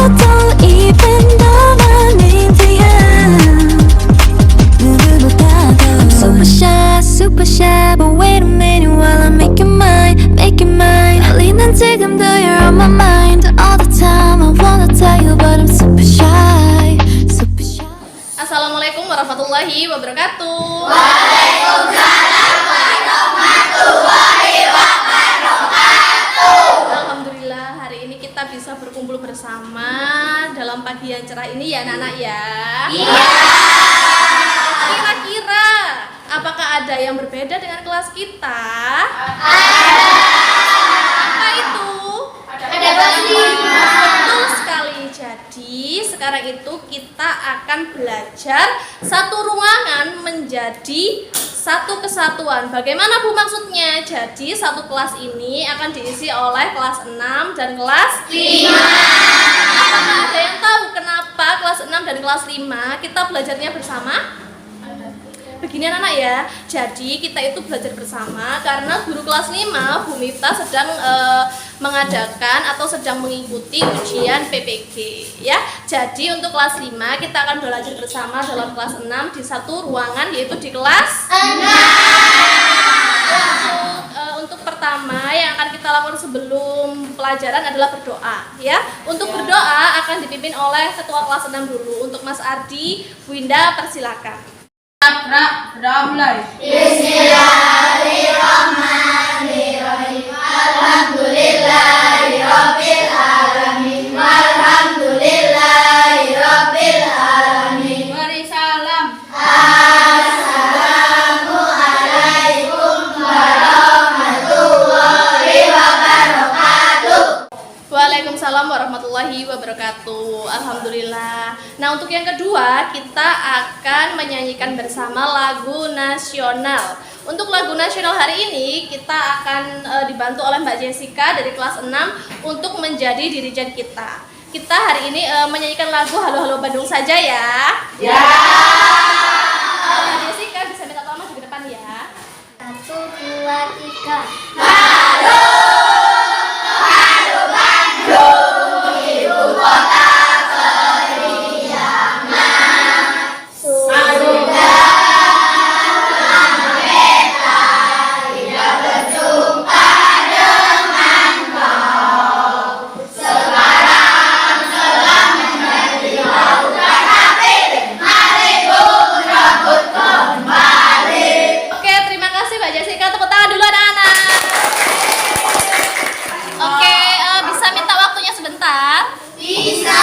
don't even know my name to you. 누구보다도 I'm super shy, but wait a minute while I make you mine, make you mine. 떨리는 지금도 you're on my mind all the time. I wanna tell you, but I'm super shy, super shy. Assalamualaikum warahmatullahi wabarakatuh. Waalaikumsalam warahmatullahi wabarakatuh. Alhamdulillah hari ini kita bisa berkumpul bersama dalam pagi yang cerah ini ya anak-anak ya. Iya. Kira-kira apakah ada yang berbeda dengan kelas kita? Apa itu? Ada kelas 5. Betul sekali. Jadi sekarang itu kita akan belajar satu ruangan menjadi satu kesatuan. Bagaimana Bu maksudnya? Jadi satu kelas ini akan diisi oleh kelas 6 dan kelas 5. Apakah ada yang tahu kenapa kelas 6 dan kelas 5 kita belajarnya bersama? Begini anak-anak ya, jadi kita itu belajar bersama karena guru kelas 5 Bu Mifta sedang mengadakan atau sedang mengikuti ujian PPG ya. Jadi untuk kelas 5 kita akan belajar bersama dalam kelas 6 di satu ruangan yaitu di kelas 6. Untuk pertama yang akan kita lakukan sebelum pelajaran adalah berdoa ya. Untuk berdoa akan dipimpin oleh ketua kelas 6 dulu. Untuk Mas Ardi, Bu Indah persilakan. Bismillahirrahmanirrahim. Alhamdulillahirabbil alamin. Alhamdulillahirabbil alamin. Mari salam. Assalamu alaikum warahmatullahi wabarakatuh. Waalaikumsalam warahmatullahi wabarakatuh. Alhamdulillah. Nah untuk yang kedua kita akan menyanyikan bersama lagu nasional. Untuk lagu nasional hari ini kita akan dibantu oleh Mbak Jessica dari kelas 6 untuk menjadi dirijen kita. Kita hari ini menyanyikan lagu Halo Halo Bandung saja ya. Ya. Mbak Jessica bisa minta tolong maju ke depan ya. 1, 2, 3. Oke, terima kasih Mbak Jessica. Tepuk tangan dulu anak-anak. Oke, bisa minta waktunya sebentar? Bisa.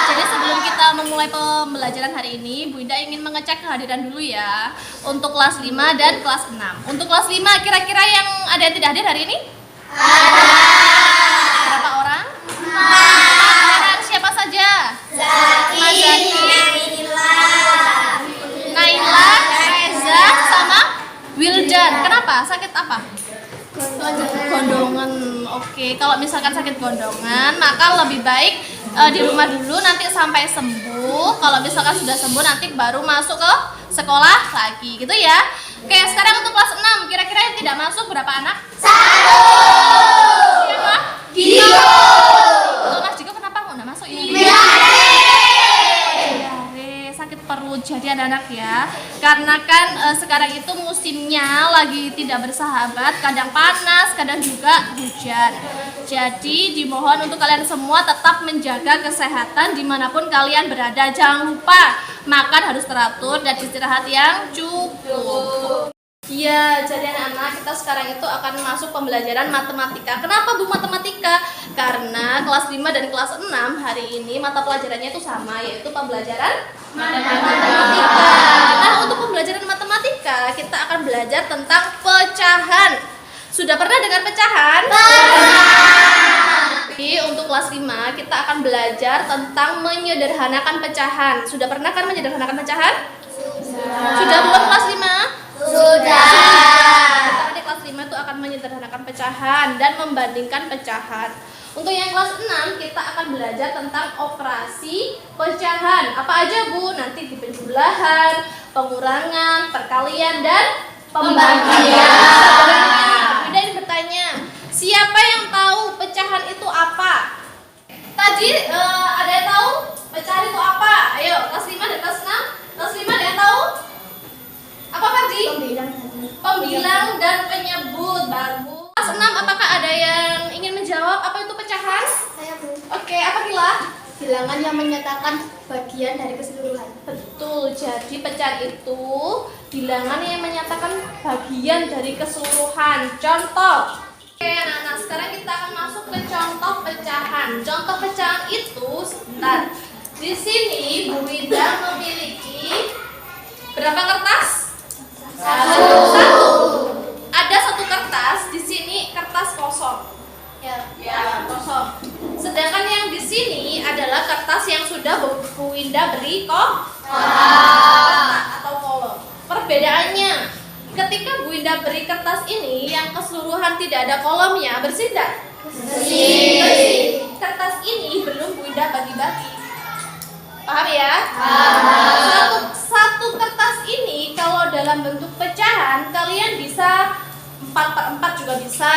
Jadi sebelum kita memulai pembelajaran hari ini, Bu Indah ingin mengecek kehadiran dulu ya untuk kelas 5 dan kelas 6. Untuk kelas 5 kira-kira yang ada yang tidak hadir hari ini? Berapa orang? 4 orang. Siapa saja? Mas Zaki, Naila, Reza, sama Wildan. Kenapa? Sakit apa? Gondongan. Oke, kalau misalkan sakit gondongan, maka lebih baik di rumah dulu nanti sampai sembuh. Kalau misalkan sudah sembuh nanti baru masuk ke sekolah lagi, gitu ya. Oke, sekarang untuk kelas 6, kira-kira yang tidak masuk berapa anak? 1. Siapa? Diko. Untuk Mas Diko kenapa nggak masuk ini? Diare. Sakit perut. Jadi anak-anak ya, karena kan sekarang itu musimnya lagi tidak bersahabat, kadang panas, kadang juga hujan. Jadi dimohon untuk kalian semua tetap menjaga kesehatan dimanapun kalian berada. Jangan lupa makan harus teratur dan istirahat yang cukup. Ya, jadi anak-anak kita sekarang itu akan masuk pembelajaran matematika. Kenapa Bu matematika? Karena kelas 5 dan kelas 6 hari ini mata pelajarannya itu sama, yaitu pembelajaran matematika. Nah, untuk pembelajaran matematika kita akan belajar tentang pecahan. Sudah pernah dengar pecahan? Jadi untuk kelas 5 kita akan belajar tentang menyederhanakan pecahan. Sudah pernah kan menyederhanakan pecahan? Sudah belum kelas 5? Sudah. Nanti kelas 5 itu akan menyederhanakan pecahan dan membandingkan pecahan. Untuk yang kelas 6 kita akan belajar tentang operasi pecahan. Apa aja Bu? Nanti di penjumlahan, pengurangan, perkalian, dan pembagian. Bunda ingin bertanya, siapa yang tahu pecahan itu apa? Tak Jadi ada yang tahu pecahan itu apa? Ayo, kelas 5 dan kelas 6. Kelas 5 ada yang tahu? Apa Fardi? Pembilang dan penyebut. Bagus. Kelas 6 apakah ada yang ingin menjawab apa itu pecahan? Saya Bu. Oke, apa Kila? Bilangan yang menyatakan bagian dari keseluruhan. Betul, jadi pecahan itu bilangan yang menyatakan bagian dari keseluruhan. Contoh. Oke, anak-anak, sekarang kita akan masuk ke contoh pecahan. Contoh pecahan itu, sebentar. Di sini Bu Winda memiliki berapa kertas? Satu. Ada satu kertas, di sini kertas kosong. Ya, kosong. Sedangkan yang di sini adalah kertas yang sudah Bu Winda beri kotak atau kolom. Perbedaannya, ketika Bu Winda beri kertas ini yang keseluruhan tidak ada kolomnya, bersih tidak? Bersih. Kertas ini belum Bu Winda bagi-bagi. Paham ya? Satu kertas ini kalau dalam bentuk pecahan kalian bisa 4/4 juga bisa,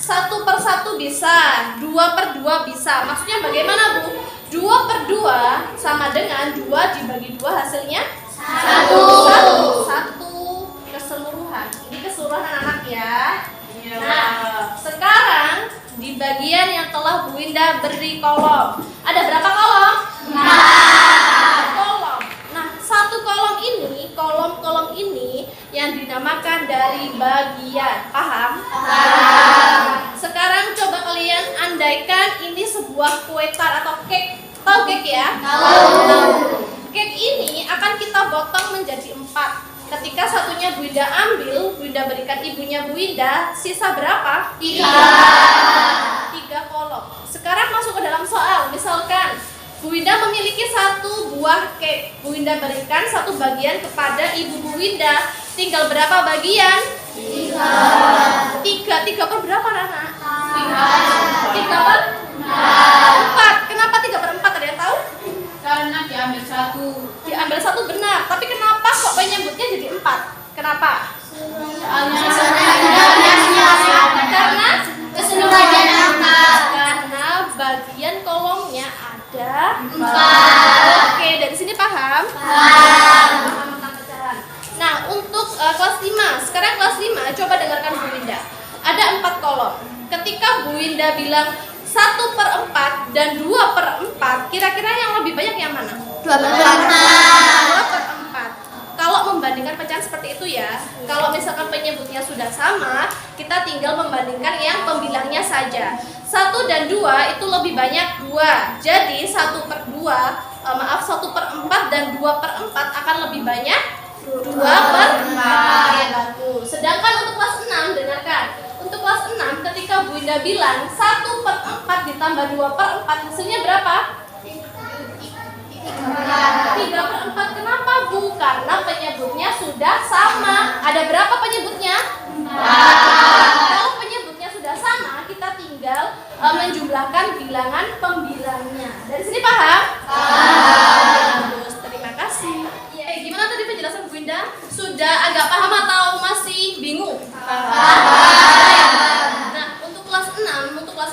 1/1 bisa, 2/2 bisa. Maksudnya bagaimana Bu? 2/2 sama dengan 2 dibagi 2 hasilnya? Satu keseluruhan. Ini keseluruhan anak-anak ya. Nah, sekarang di bagian yang telah Bu Winda beri kolom. Ada berapa kolom? 4 kolom. Nah, satu kolom ini, kolom-kolom ini yang dinamakan dari bagian. Paham? Sekarang coba kalian andaikan ini sebuah kue tart atau cake. Tahu cake ya? Tahu. Cake ini akan kita potong menjadi 4. Ketika satunya Bu Winda ambil, Bu Winda berikan ibunya Bu Winda, sisa berapa? 3 kolom. Sekarang masuk ke dalam soal. Misalkan Bu Winda memiliki satu buah cake. Bu Winda berikan satu bagian kepada ibu Bu Winda. Tinggal berapa bagian? 3. 3 per berapa, Rana? 3/4. Kenapa 3/4? Ada yang tahu? Karena diambil satu. Diambil satu benar, tapi kenapa kok penyebutnya jadi 4? Kenapa? Karena Keseluruhannya 4. Karena bagian kolomnya ada 4. Oke, dari sini paham? Paham tentang pecahan. Nah, untuk kelas 5, sekarang kelas 5, coba dengarkan Bu Winda. Ada 4 kolom. Ketika Bu Winda bilang 1/4 dan 2/4, kira-kira yang lebih banyak yang mana? 2/4. Kalau membandingkan pecahan seperti itu ya, kalau misalkan penyebutnya sudah sama, kita tinggal membandingkan yang pembilangnya saja. 1 dan 2 itu lebih banyak 2. Jadi 1/4 dan 2/4 akan lebih banyak 2/4. Sedangkan untuk kelas 6, dengarkan. Untuk kelas 6, ketika Bu Winda bilang 1/4 ditambah 2/4, hasilnya berapa? 3/4. Kenapa Bu? Karena penyebutnya sudah sama. Ada berapa penyebutnya? 4. Kalau penyebutnya sudah sama, kita tinggal menjumlahkan bilangan pembilangnya. Dari sini paham? Bagus, terima kasih. Gimana tadi penjelasan Bu Winda? Sudah agak paham atau masih bingung? Nah, untuk kelas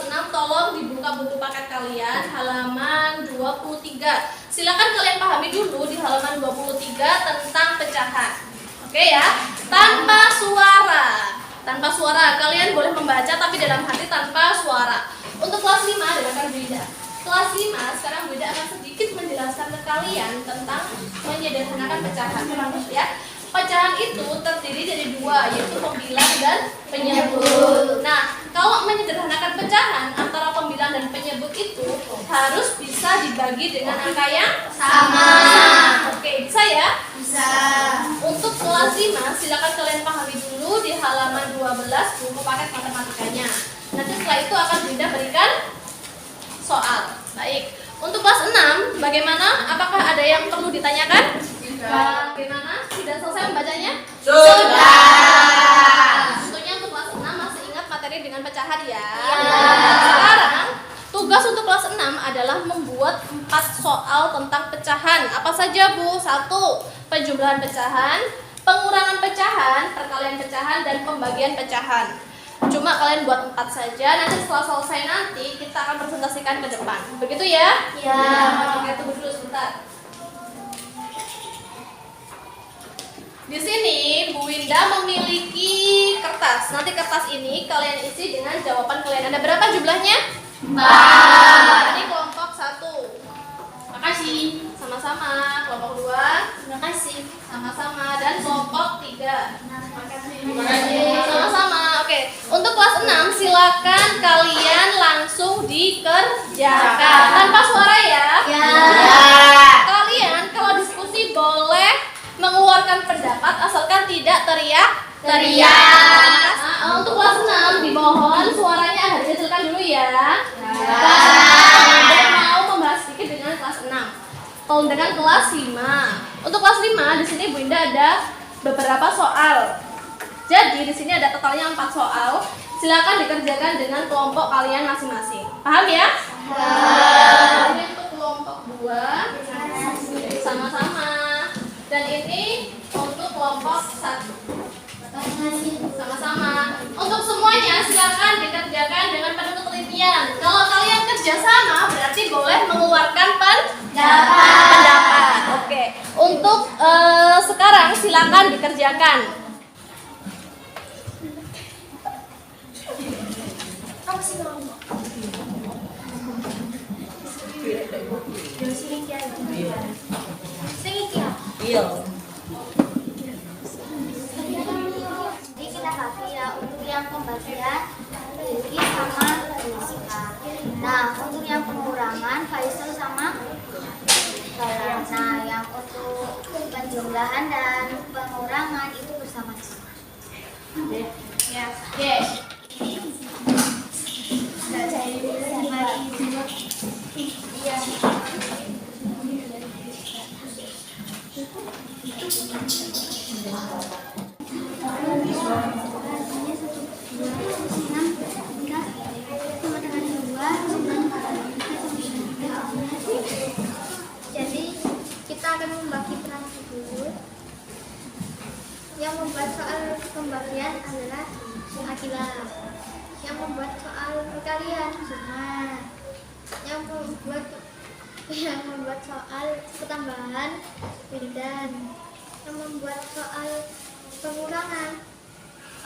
6 tolong dibuka buku paket kalian halaman 23. Silakan kalian pahami dulu di halaman 23 tentang pecahan. Oke ya? Tanpa suara. Kalian boleh membaca tapi dalam hati tanpa suara. Untuk kelas 5 dengarkan Bu Winda. Kelas 5 sekarang Bu Winda akan sedikit menjelaskan ke kalian tentang menyederhanakan pecahan. Ya. Pecahan itu terdiri dari 2, yaitu pembilang dan penyebut. Nah, kalau menyederhanakan pecahan antara pembilang dan penyebut itu harus bisa dibagi dengan angka yang sama. Oke, bisa ya? Bisa. Untuk kelas 5, silakan kalian pahami dulu di halaman 12 buku paket matematikanya. Nanti setelah itu akan Bu Winda berikan soal. Baik. Untuk kelas 6, bagaimana? Apakah ada yang perlu ditanyakan? Bagaimana? Sudah selesai membacanya? Sudah. Tentunya untuk kelas 6 masih ingat materi dengan pecahan ya? Sekarang tugas untuk kelas 6 adalah membuat 4 soal tentang pecahan. Apa saja Bu? 1. Penjumlahan pecahan, pengurangan pecahan, perkalian pecahan, dan pembagian pecahan. Cuma kalian buat 4 saja. Nanti setelah selesai nanti kita akan presentasikan ke depan. Begitu ya? Ya. Oke, tunggu dulu sebentar. Di sini Bu Winda memiliki kertas. Nanti kertas ini kalian isi dengan jawaban kalian. Ada berapa jumlahnya? 4. Ini kelompok 1. Makasih. Sama-sama. Kelompok 2. Terima kasih. Sama-sama. Dan kelompok 3. Terima kasih. Sama-sama. Oke. Untuk kelas 6 silakan kalian langsung dikerjakan. Tanpa suara ya. Ya. Kalian kalau diskusi boleh mengeluarkan pendapat asalkan tidak teriak. Untuk kelas 6 dimohon suaranya agak dikecilkan dulu ya. Dan mau membahas sedikit dengan kelas 6. Kalau dengan kelas 5. Untuk kelas 5 di sini Bu Indah ada beberapa soal. Jadi di sini ada totalnya 4 soal. Silakan dikerjakan dengan kelompok kalian masing-masing. Paham ya? Ini untuk kelompok 2. Sama-sama. Dan ini untuk kelompok 1. Sama-sama. Untuk semuanya silakan dikerjakan dengan penuh ketelitian. Kalau kalian kerjasama berarti boleh mengeluarkan pendapat. Oke. Untuk sekarang silakan dikerjakan. Jadi kita bagi ya untuk yang pembagian Rizky sama Rizka. Nah untuk yang pengurangan Faisal sama Bella. Nah yang untuk penjumlahan dan pengurangan itu bersama-sama. Ya. Yes. Jadi kita akan membagi peran dulu. Yang membuat soal pembagian adalah Akila. Yang membuat soal perkalian Sukma. Yang membuat soal pertambahan Wildan. Yang membuat soal pengurangan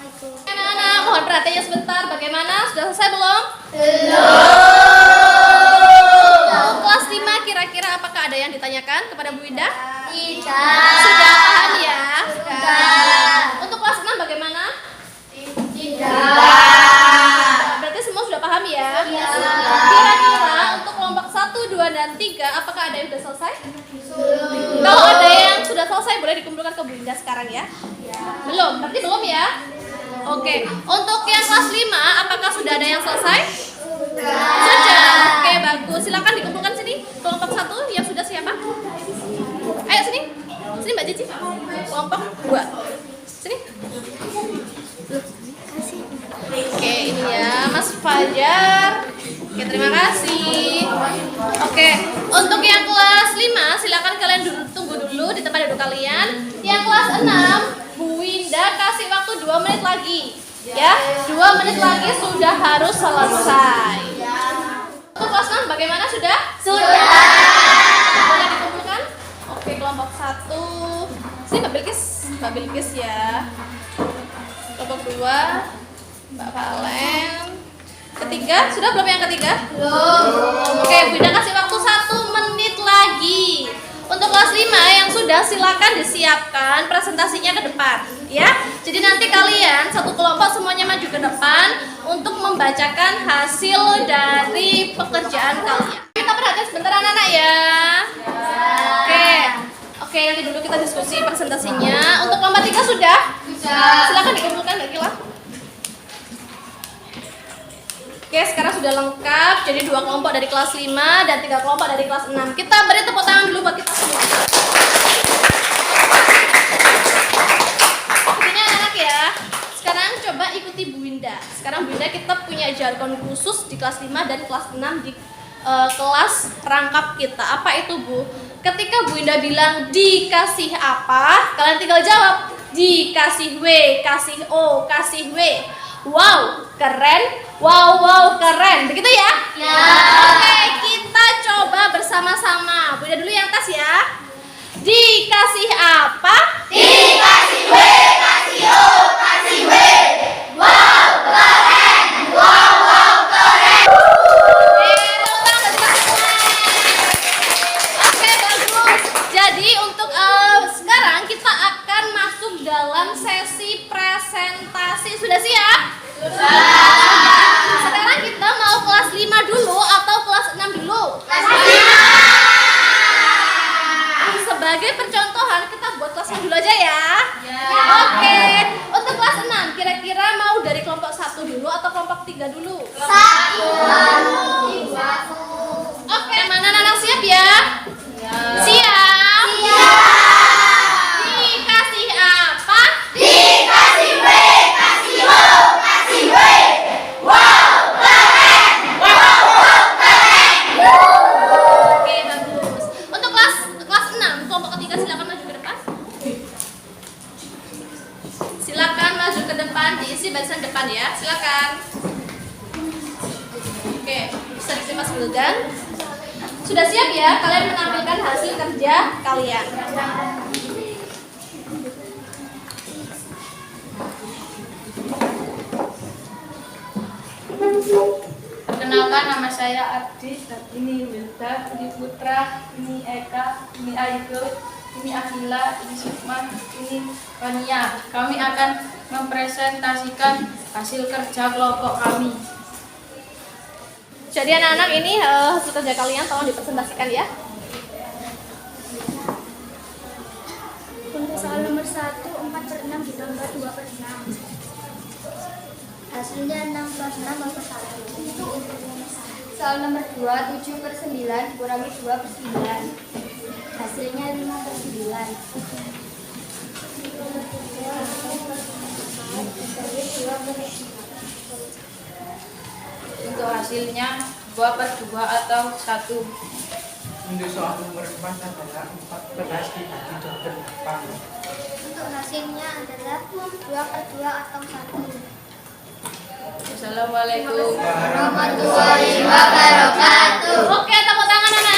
Aiko. Anak-anak, mohon perhatiannya sebentar. Bagaimana? Sudah selesai belum? Untuk kelas 5 kira-kira apakah ada yang ditanyakan kepada Bu Winda? Tidak. Sudah paham ya? Sudah. Untuk kelas 6 bagaimana? Tidak. Berarti semua sudah paham ya? Iya. Kira-kira untuk kelompok 1, 2, dan 3 apakah ada yang sudah selesai? Kalau ada yang sudah selesai boleh dikumpulkan ke Bu Winda sekarang ya? Belum? Berarti belum ya? Oke. Untuk yang kelas 5 apakah sudah ada yang selesai? Sudah. Oke, bagus. Silakan dikumpulkan sini. Kelompok 1 yang sudah siapa? Ayo sini. Sini Mbak Cici. Kelompok 2. Sini. Oke, ini ya Mas Fajar. Oke, terima kasih. Oke, untuk yang kelas 5 silakan kalian tunggu dulu di tempat duduk kalian. Yang kelas 6 Bu Winda kasih waktu 2 menit lagi. Ya, 2 menit lagi sudah harus selesai. Untuk kelas 6 bagaimana sudah? Boleh dikumpulkan? Oke, kelompok 1. Sini Mbak Bilkis ya. Kelompok 2 Mbak Valen. Ketiga, sudah belum yang ketiga? Belum. Oke, Bu Winda kasih waktu 1 menit lagi. Untuk kelas 5 yang sudah silakan disiapkan presentasinya ke depan ya. Jadi nanti kalian satu kelompok semuanya maju ke depan untuk membacakan hasil dari pekerjaan kalian. Kita perhatikan sebentar anak-anak ya. Oke, nanti dulu kita diskusi presentasinya. Untuk kelompok 3 sudah? Silakan dikumpulkan Mbak Kila. Oke, sekarang sudah lengkap. Jadi 2 kelompok dari kelas 5 dan 3 kelompok dari kelas 6. Kita beri tepuk tangan dulu buat kita semua. Intinya anak-anak ya. Sekarang coba ikuti Bu Winda. Sekarang Bu Winda kita punya jargon khusus di kelas 5 dan kelas 6 di kelas rangkap kita. Apa itu Bu? Ketika Bu Winda bilang dikasih apa, kalian tinggal jawab dikasih W, kasih O, kasih W. wow, keren. Wow, wow, keren. Begitu ya? Ya. Oke, kita coba bersama-sama. Bunda dulu yang tas ya. Dikasih apa? Dikasih W, kasih O, kasih W. Wow, keren. Wow, wow, keren. Oke, bagus. Jadi untuk sekarang kita akan masuk dalam sesi presentasi. Sudah siap? Sudah. Sekarang kita mau kelas 5 dulu atau kelas 6 dulu? Kelas 5. Sebagai percontohan kita buat kelas 6 dulu aja ya. Ya. Oke. Untuk kelas 6 kira-kira mau dari kelompok 1 dulu atau kelompok 3 dulu? 1. Oke, mana anak siap ya? Siap? Dikasih apa? Dikasih W, kasih O, kasih W. Wow, keren. Wow, wow, keren. Oke, bagus. Untuk kelas 6, kelompok ketiga silakan maju ke depan. Silakan maju ke depan, diisi barisan depan ya. Silakan. Oke, bisa diterima slogan. Sudah siap ya kalian menampilkan hasil kerja kalian? Perkenalkan, nama saya Ardi. Ini Wilda, ini Putra, ini Eka, ini Aiko, ini Akila, ini Sukma, ini Fania. Kami akan mempresentasikan hasil kerja kelompok kami. Jadi anak-anak ini hasil kerja kalian tolong dipresentasikan ya. Untuk soal nomor 1, 4/6 ditambah 2/6. Hasilnya 6/6/1. Soal nomor 2, 7/9 dikurangi 2/9. Hasilnya 5/9. Untuk hasilnya 2/2 atau 1. Untuk soal nomor 4 adalah 14 dibagi 28. Untuk hasilnya adalah 2/2 atau 1. Assalamualaikum. Warahmatullahi wabarakatuh. Oke, tepuk tangan anak-anak.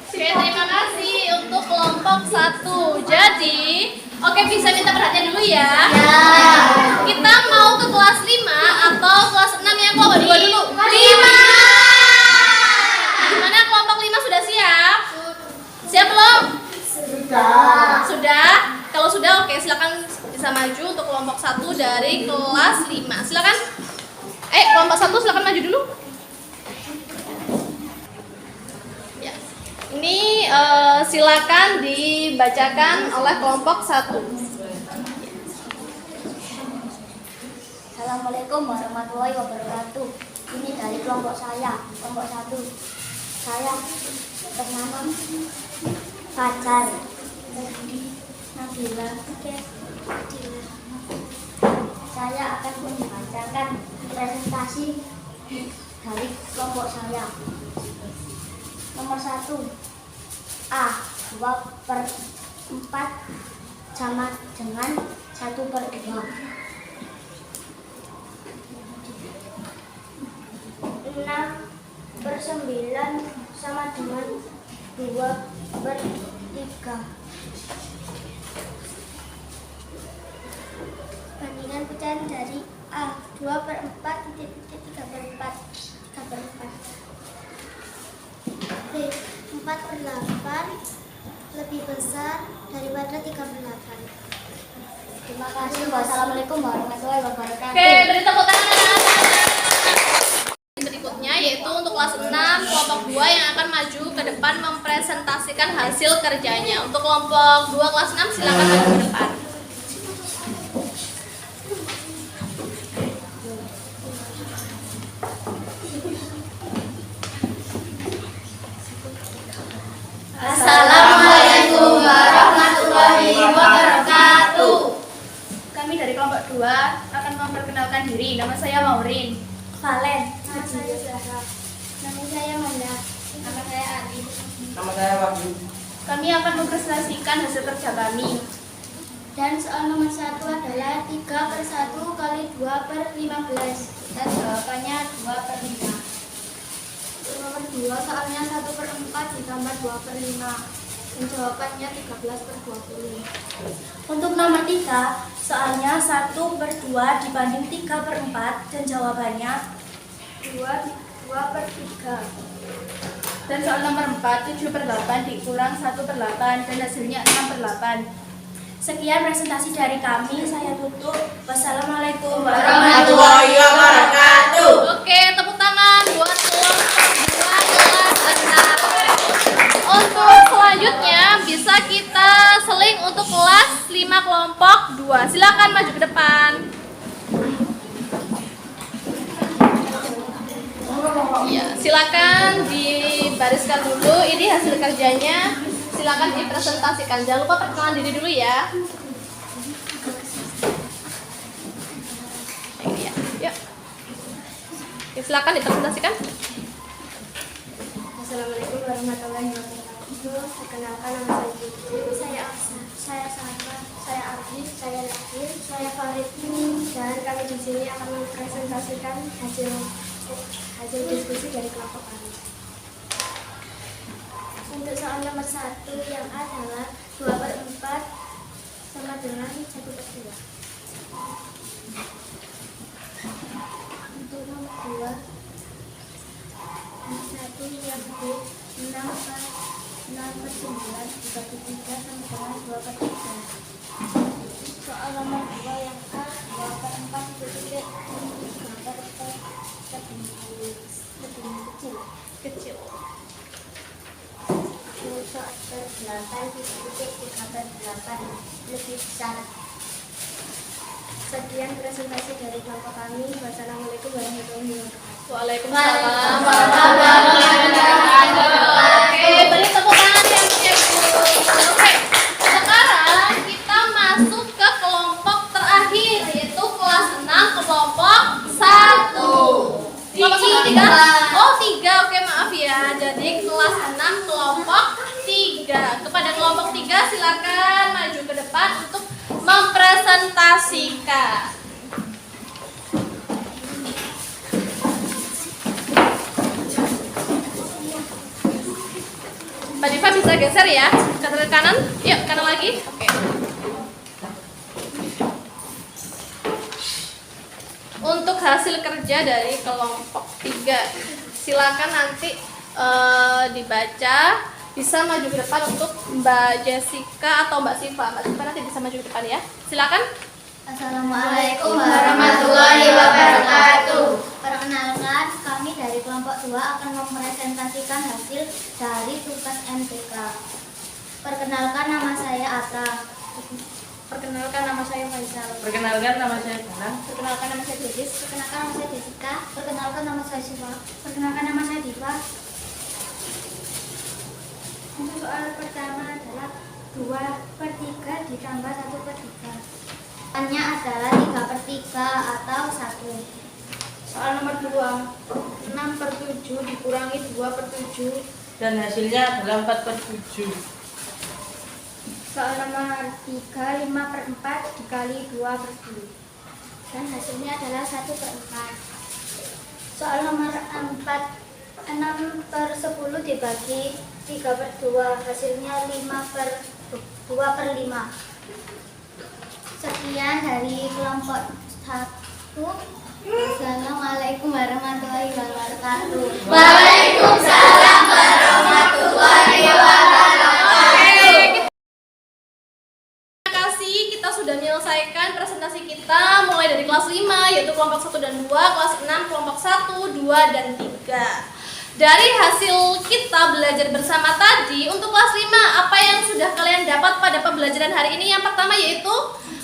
Oke, terima kasih untuk kelompok 1. Jadi, oke bisa minta perhatian dulu ya. Kita mau ke kelas 5 atau kelas 6 yang kelompok 2 dulu? 5. Gimana kelompok 5 sudah siap? Siap belum? Sudah? Kalau sudah oke, silakan bisa maju untuk kelompok 1 dari kelas 5. Silakan. Kelompok 1 silakan maju dulu. Ya. Ini silakan dibacakan oleh kelompok 1. Assalamualaikum warahmatullahi wabarakatuh. Ini dari kelompok saya, kelompok 1. Saya bernama Fajar. Nabila. Saya akan membacakan presentasi dari kelompok saya. Nomor 1, A, 2/4 sama dengan 1/2. 6/9 sama dengan 2/3. Bandingan pecahan dari A, 2/4 3/4. B, 4/8 lebih besar daripada 3/8. Terima kasih. Wassalamualaikum warahmatullahi wabarakatuh. Oke, beri tepuk tangan anak-anak. Berikutnya yaitu untuk kelas 6 kelompok 2 yang akan maju ke depan mempresentasikan hasil kerjanya. Untuk kelompok 2 kelas 6 silakan maju ke depan. Assalamualaikum warahmatullahi wabarakatuh. Kami dari kelompok 2 akan memperkenalkan diri. Nama saya Maureen. Valen. Nama saya Zahra. Nama saya Manda. Nama saya Adi. Nama saya Wahyu. Kami akan mempresentasikan hasil kerja kami. Dan soal nomor 1 adalah 3 per 1 kali 2 per 15. Dan jawabannya 2 per 5. Nomor 2 soalnya 1 per 4 ditambah 2 per 5. Dan jawabannya 13 per 20. Untuk nomor 3, soalnya 1 per 2 dibanding 3 per 4 dan jawabannya 2 per 3. Dan soal nomor 4, 7 per 8 dikurang 1 per 8 dan hasilnya 6 per 8. Sekian presentasi dari kami, saya tutup. Wassalamualaikum Warahmatullahi wabarakatuh. Oke, tepuk tangan buat kelompok 2 kelas 6. Untuk selanjutnya bisa kita seling untuk kelas 5 kelompok 2. Silakan maju ke depan. Ya, silakan dibariskan dulu. Ini hasil kerjanya. Silakan dipresentasikan. Jangan lupa perkenalan diri dulu ya. Ini ya. Yuk. Oke, silakan dipresentasikan. Assalamualaikum warahmatullahi wabarakatuh. Perkenalkan nama saya Putri, saya Aksa, saya Sarah, saya Ardi, saya Lakir, saya Farid, dan kami di sini akan mempresentasikan hasil diskusi dari kelompok kami. Untuk soal nomor 1 yang adalah 2 per 4 sama dengan 1 per 2. Untuk nomor 2 satu yang B 6 per 9 dibagi 3 sama dengan 2 per 3. Soal nomor 2 yang A 2 per 4 dibagi 3 per lebih kecil. Soal per 8 dibagi 3 per 8 lebih besar. Sekian presentasi dari kelompok kami. Wassalamualaikum warahmatullahi wabarakatuh. Waalaikumsalam warahmatullahi wabarakatuh. Oke, beri tepuk tangan yang ibu. Oke, sekarang kita masuk ke kelompok terakhir yaitu kelas 6 kelompok 1. Kelompok 1 3? Oh 3, oke maaf ya. Jadi kelas 6 kelompok 3. Kepada kelompok 3 silakan maju ke depan untuk mempresentasikan. Mbak Diva bisa geser ya ke kanan. Yuk, kanan lagi. Oke. Untuk hasil kerja dari kelompok 3, silakan nanti dibaca. Bisa maju ke depan untuk Mbak Jessica atau Mbak Siva. Mbak Siva nanti bisa maju ke depan ya. Silakan. Assalamualaikum warahmatullahi wabarakatuh. Perkenalkan, kami dari kelompok 2 akan mempresentasikan hasil dari tugas MTK. Perkenalkan, nama saya Atta. Perkenalkan, nama saya Faisal. Perkenalkan nama saya Danang. Perkenalkan, nama saya Judis. Perkenalkan, nama saya Jessica. Perkenalkan, nama saya Siva. Perkenalkan, nama saya Diva. Untuk soal pertama adalah 2 per 3 ditambah 1 per 3. Soalnya adalah 3 per 3 atau 1. Soal nomor 2, 6 per 7 dikurangi 2 per 7. Dan hasilnya adalah 4 per 7. Soal nomor 3, 5 per 4 dikali 2 per 10. Dan hasilnya adalah 1 per 4. Soal nomor 4, 6 per 10 dibagi 3 per 2. Hasilnya 5 per 2 per 5. Sekian dari kelompok 1. Assalamualaikum warahmatullahi wabarakatuh. Waalaikumsalam warahmatullahi wabarakatuh. Terima kasih, kita sudah menyelesaikan presentasi kita mulai dari kelas 5 yaitu kelompok 1 dan 2, kelas 6 kelompok 1, 2 dan 3. Dari hasil kita belajar bersama tadi, untuk kelas 5 apa yang sudah kalian dapat pada pembelajaran hari ini? Yang pertama yaitu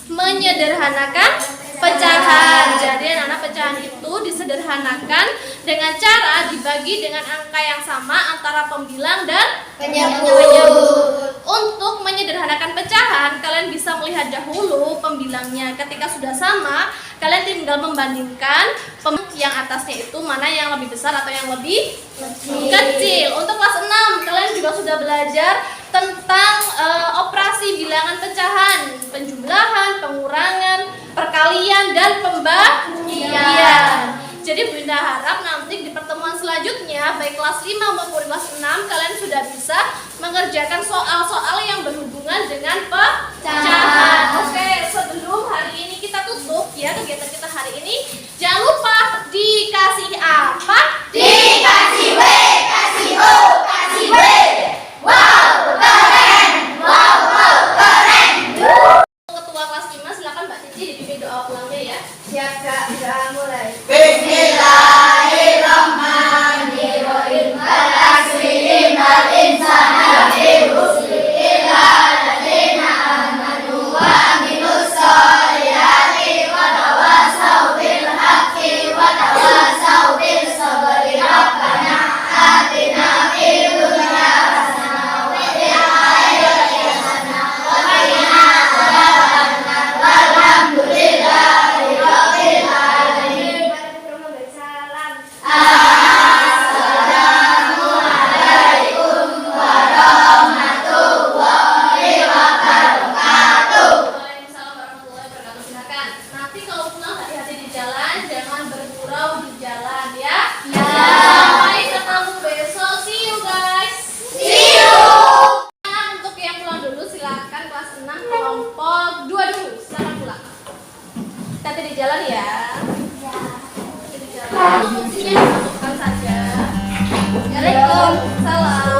menyederhanakan pecahan. Jadi anak-anak pecahan itu disederhanakan dengan cara dibagi dengan angka yang sama antara pembilang dan penyebut. Untuk menyederhanakan pecahan, kalian bisa melihat dahulu pembilangnya. Ketika sudah sama, kalian tinggal membandingkan yang atasnya itu mana yang lebih besar atau yang lebih kecil. Untuk kelas 6, kalian juga sudah belajar tentang operasi bilangan pecahan, penjumlahan, pengurangan, perkalian, dan pembagian. Jadi Bunda harap nanti di pertemuan selanjutnya, baik kelas 5 maupun kelas 6, kalian sudah bisa mengerjakan soal-soal yang berhubungan dengan pecahan. Oke, sebelum hari ini kita tutup ya kegiatan kita hari ini, jangan lupa dikasih apa? Dikasih W, kasih O, kasih W. Wow, keren. Wow, keren. Ketua kelas 5 silakan Mbak Cici dipimpin doa pulangnya ya. Siap, Kak. Udah mulai. Bismillahirrahmanirrahim. Al-asri innal insana lafi khusr illa alladziina aamanu wa amilus sholihati wa tawasaw bil haqqi wa tawasaw bis sabri. Rabbana atina fid dunya hasanah wa fil akhirati hasanah wa qina adzabannar. Walhamdulillahi rabbil alamin. Assalamualaikum warahmatullahi wabarakatuh. Waalaikumsalam warahmatullahi wabarakatuh. Silakan. Nanti kalau pulang hati-hati di jalan, jangan bergurau di jalan ya. Sampai ketemu besok. See you guys. See you. Untuk yang pulang dulu silakan kelas 6 kelompok 2 dulu. Silakan pulang. Hati di jalan ya. Hati di jalan. Fungsinya dimasukkan saja. Waalaikumsalam.